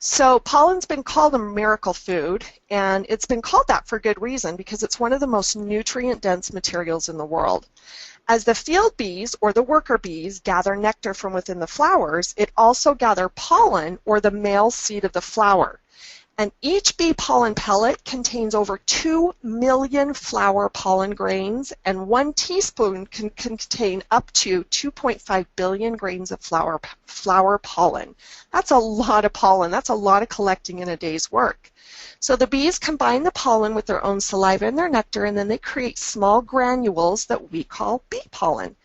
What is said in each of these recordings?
So pollen's been called a miracle food, and it's been called that for good reason because it's one of the most nutrient-dense materials in the world. As the field bees, or the worker bees, gather nectar from within the flowers, it also gathers pollen, or the male seed of the flower. And each bee pollen pellet contains over 2 million flower pollen grains, and 1 teaspoon can contain up to 2.5 billion grains of flower pollen. That's a lot of pollen. That's a lot of collecting in a day's work. So the bees combine the pollen with their own saliva and their nectar, and then they create small granules that we call bee pollen.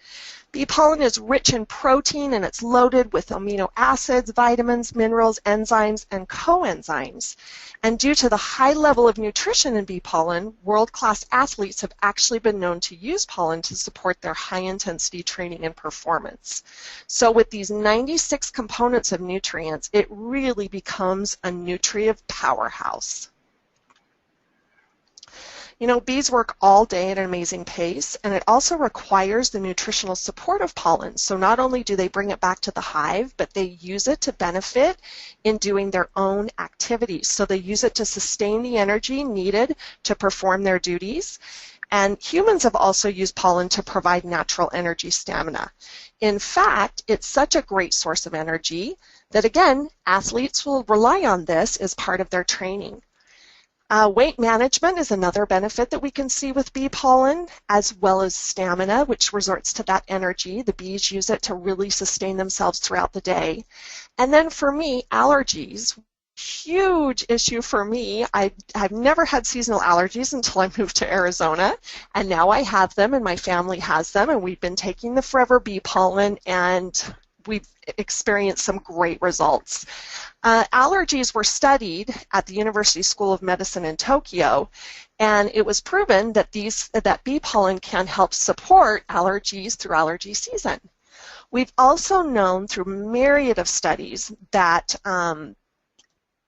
Bee pollen is rich in protein, and it's loaded with amino acids, vitamins, minerals, enzymes, and coenzymes. And due to the high level of nutrition in bee pollen, world-class athletes have actually been known to use pollen to support their high-intensity training and performance. So with these 96 components of nutrients, it really becomes a nutritive powerhouse. You know, bees work all day at an amazing pace, and it also requires the nutritional support of pollen. So not only do they bring it back to the hive, but they use it to benefit in doing their own activities. So they use it to sustain the energy needed to perform their duties. And humans have also used pollen to provide natural energy stamina. In fact, it's such a great source of energy that, again, athletes will rely on this as part of their training. Weight management is another benefit that we can see with bee pollen, as well as stamina, which resorts to that energy. The bees use it to really sustain themselves throughout the day. And then for me, allergies. Huge issue for me. I've never had seasonal allergies until I moved to Arizona, and now I have them, and my family has them, and we've been taking the Forever Bee Pollen, and we've experienced some great results. Allergies were studied at the University School of Medicine in Tokyo, and it was proven that that bee pollen can help support allergies through allergy season. We've also known through myriad of studies that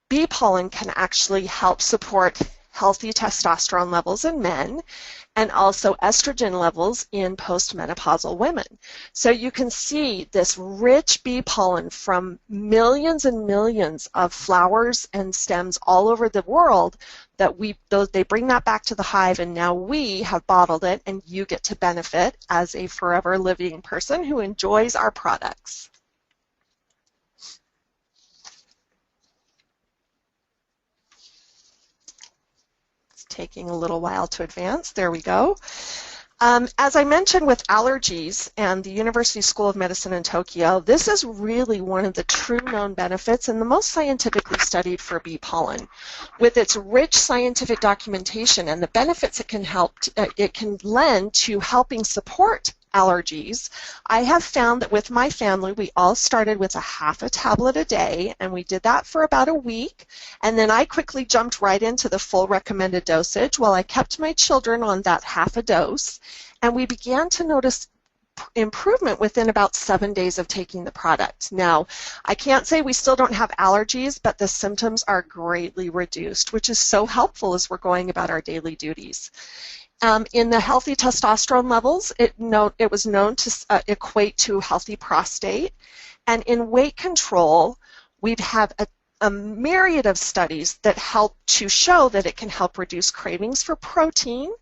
bee pollen can actually help support healthy testosterone levels in men and also estrogen levels in postmenopausal women. So you can see this rich bee pollen from millions and millions of flowers and stems all over the world that they bring that back to the hive, and now we have bottled it, and you get to benefit as a forever living person who enjoys our products. Taking a little while to advance. There we go. As I mentioned with allergies and the University School of Medicine in Tokyo, this is really one of the true known benefits and the most scientifically studied for bee pollen. With its rich scientific documentation and the benefits it can lend to helping support allergies, I have found that with my family, we all started with half a tablet a day, and we did that for about a week, and then I quickly jumped right into the full recommended dosage while I kept my children on that half a dose, and we began to notice improvement within about 7 days of taking the product. Now, I can't say we still don't have allergies, but the symptoms are greatly reduced, which is so helpful as we're going about our daily duties. In the healthy testosterone levels, it was known to equate to healthy prostate. And in weight control, we've had a myriad of studies that help to show that it can help reduce cravings for protein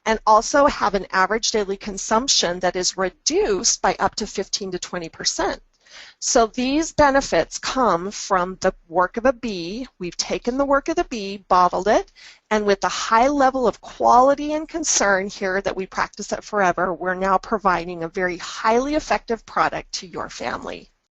and also have an average daily consumption that is reduced by up to 15 to 20%. So these benefits come from the work of a bee. We've taken the work of the bee, bottled it, and with the high level of quality and concern here that we practice at Forever, we're now providing a very highly effective product to your family.